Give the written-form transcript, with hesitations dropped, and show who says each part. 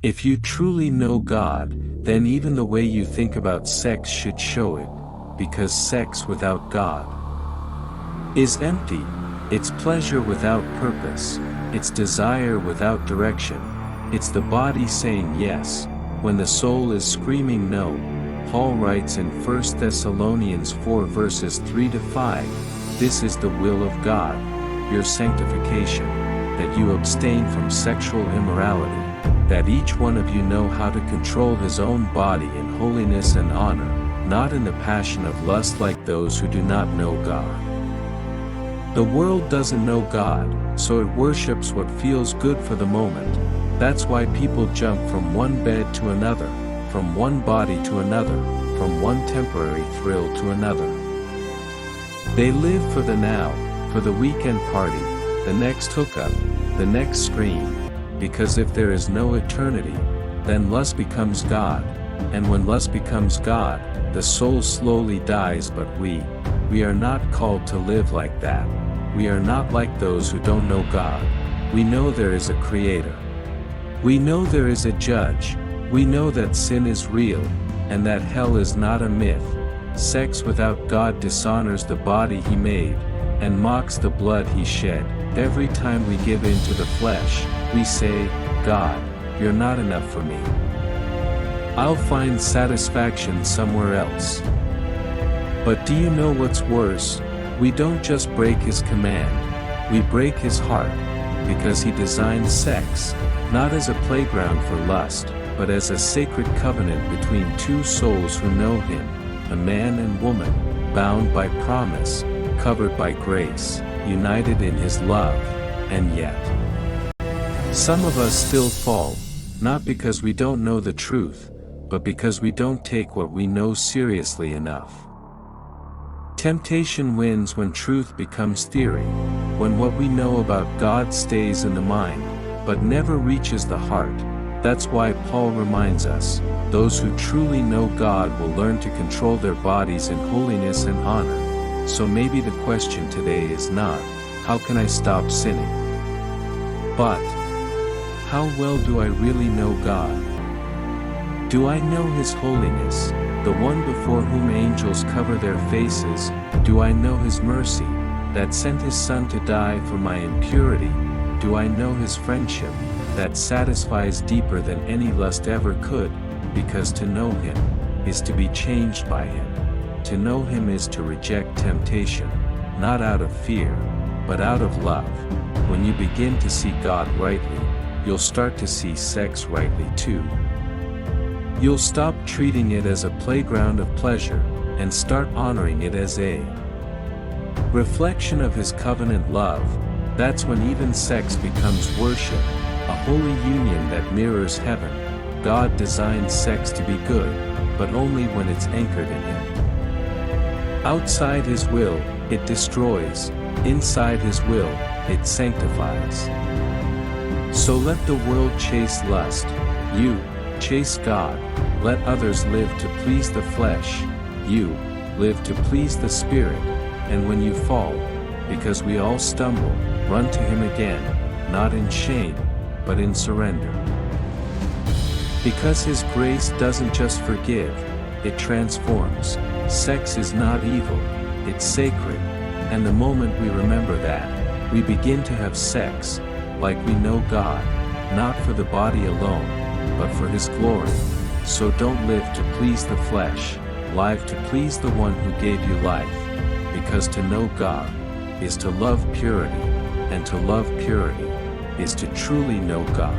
Speaker 1: If you truly know God, then even the way you think about sex should show it, because sex without God is empty. It's pleasure without purpose, it's desire without direction, it's the body saying yes, when the soul is screaming no. Paul writes in 1 Thessalonians 4 verses 3-5, "This is the will of God, your sanctification, that you abstain from sexual immorality, that each one of you know how to control his own body in holiness and honor, not in the passion of lust like those who do not know God." The world doesn't know God, so it worships what feels good for the moment. That's why people jump from one bed to another, from one body to another, from one temporary thrill to another. They live for the now, for the weekend party, the next hookup, the next scream, because if there is no eternity, then lust becomes God, and when lust becomes God, the soul slowly dies. But we are not called to live like that. We are not like those who don't know God. We know there is a Creator. We know there is a Judge. We know that sin is real, and that hell is not a myth. Sex without God dishonors the body He made, and mocks the blood He shed. Every time we give in to the flesh, we say, "God, you're not enough for me. I'll find satisfaction somewhere else." But do you know what's worse? We don't just break His command, we break His heart, because He designed sex, not as a playground for lust, but as a sacred covenant between two souls who know Him, a man and woman, bound by promise, covered by grace, united in His love. And yet, some of us still fall, not because we don't know the truth, but because we don't take what we know seriously enough. Temptation wins when truth becomes theory, when what we know about God stays in the mind, but never reaches the heart. That's why Paul reminds us, those who truly know God will learn to control their bodies in holiness and honor. So maybe the question today is not, how can I stop sinning? But, how well do I really know God? Do I know His holiness, the one before whom angels cover their faces? Do I know His mercy, that sent His Son to die for my impurity? Do I know His friendship, that satisfies deeper than any lust ever could? Because to know Him is to be changed by Him. To know Him is to reject temptation, not out of fear, but out of love. When you begin to see God rightly, you'll start to see sex rightly too. You'll stop treating it as a playground of pleasure, and start honoring it as a reflection of His covenant love. That's when even sex becomes worship, a holy union that mirrors heaven. God designed sex to be good, but only when it's anchored in Him. Outside His will, it destroys. Inside His will, it sanctifies. So let the world chase lust. You chase God. Let others live to please the flesh. You live to please the Spirit. And when you fall, because we all stumble, run to Him again, not in shame, but in surrender. Because His grace doesn't just forgive, it transforms. Sex is not evil, it's sacred. And the moment we remember that, we begin to have sex, like we know God, not for the body alone, but for His glory. So don't live to please the flesh, live to please the one who gave you life. Because to know God is to love purity, and to love purity is to truly know God.